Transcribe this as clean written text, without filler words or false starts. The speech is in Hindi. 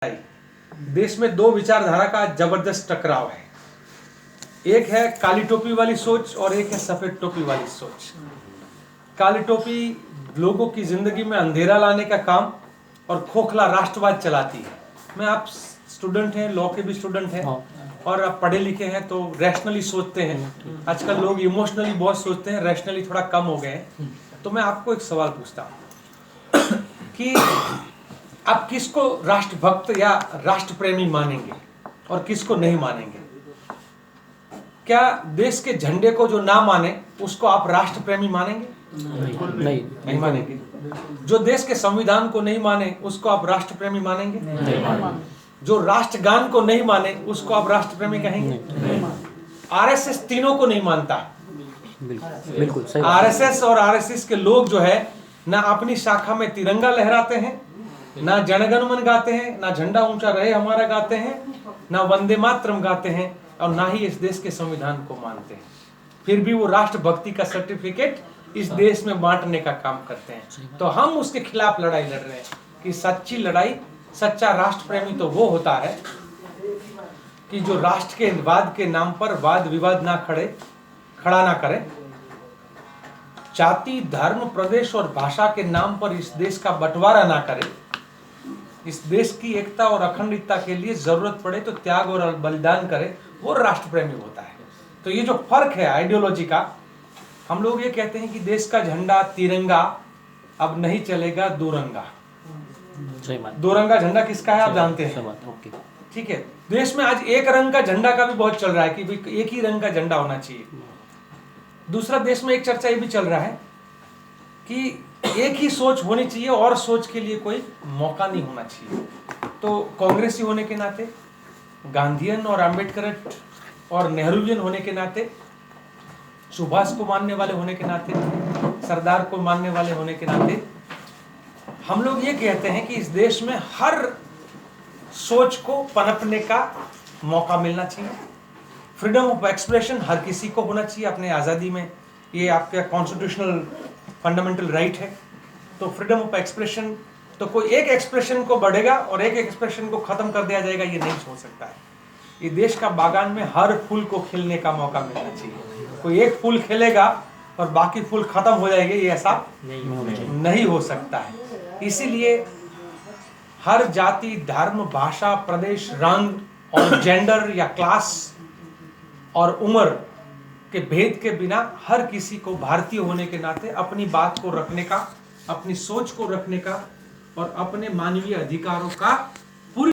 देश में दो विचारधारा का जबरदस्त टकराव है। एक है काली टोपी वाली सोच और एक है सफेद टोपी वाली सोच। काली टोपी लोगों की जिंदगी में अंधेरा लाने का काम और खोखला राष्ट्रवाद चलाती है। मैं आप स्टूडेंट हैं, लॉ के भी स्टूडेंट हैं और आप पढ़े लिखे हैं तो रैशनली सोचते हैं। आजकल लोग इमोशनली बहुत सोचते हैं, रैशनली थोड़ा कम हो गए हैं। तो मैं आपको एक सवाल पूछता हूँ कि आप किसको राष्ट्रभक्त या राष्ट्र प्रेमी मानेंगे और किसको नहीं मानेंगे? क्या देश के झंडे को जो ना माने उसको आप राष्ट्र प्रेमी मानेंगे? नहीं मानेंगे। जो देश के संविधान को नहीं माने उसको आप राष्ट्र प्रेमी मानेंगे? नहीं। जो राष्ट्रगान को नहीं माने उसको आप राष्ट्र प्रेमी कहेंगे? आरएसएस तीनों को नहीं मानता। बिल्कुल सही। आरएसएस और आरएसएस के लोग जो है ना अपनी शाखा में तिरंगा लहराते हैं, ना जनगण मन गाते हैं, ना झंडा ऊंचा रहे हमारा गाते हैं, ना वंदे मातरम गाते हैं और ना ही इस देश के संविधान को मानते हैं। फिर भी वो राष्ट्रभक्ति का सर्टिफिकेट इस देश में बांटने का काम करते हैं। तो हम उसके खिलाफ लड़ाई लड़ रहे हैं कि सच्ची लड़ाई, सच्चा राष्ट्र प्रेमी तो वो होता है कि जो राष्ट्र के वाद के नाम पर वाद विवाद खड़ा ना करे, जाति, धर्म, प्रदेश और भाषा के नाम पर इस देश का बंटवारा ना करे, इस देश की एकता और अखंडता के लिए जरूरत पड़े तो त्याग और बलिदान करे, वो राष्ट्र प्रेमी होता है। तो ये जो फर्क है आइडियोलॉजी का, हम लोग ये कहते हैं कि देश का झंडा तिरंगा अब नहीं चलेगा, दोरंगा। दोरंगा झंडा किसका है आप जानते हैं? ठीक है। देश में आज एक रंग का झंडा का भी बहुत चल रहा है कि भाई एक ही रंग का झंडा होना चाहिए। दूसरा, देश में एक चर्चा ये भी चल रहा है कि एक ही सोच होनी चाहिए और सोच के लिए कोई मौका नहीं होना चाहिए। तो कांग्रेसी होने के नाते, गांधीयन और आम्बेडकर और नेहरूवियन होने के नाते, सुभाष को मानने वाले होने के नाते, सरदार को मानने वाले होने के नाते, हम लोग ये कहते हैं कि इस देश में हर सोच को पनपने का मौका मिलना चाहिए। फ्रीडम ऑफ एक्सप्रेशन हर किसी को होना चाहिए अपने आज़ादी में, ये आपका कॉन्स्टिट्यूशनल फंडामेंटल राइट है। तो फ्रीडम ऑफ एक्सप्रेशन, तो कोई एक एक्सप्रेशन को बढ़ेगा और एक एक्सप्रेशन को खत्म कर दिया जाएगा, ये नहीं हो सकता है। ये देश का बागान में हर फूल को खिलने का मौका मिलना चाहिए। कोई एक फूल खिलेगा और बाकी फूल खत्म हो जाएंगे, ये ऐसा नहीं हो सकता है। इसीलिए हर जाति, धर्म, भाषा, प्रदेश, रंग और जेंडर या क्लास और उम्र के भेद के बिना हर किसी को भारतीय होने के नाते अपनी बात को रखने का, अपनी सोच को रखने का और अपने मानवीय अधिकारों का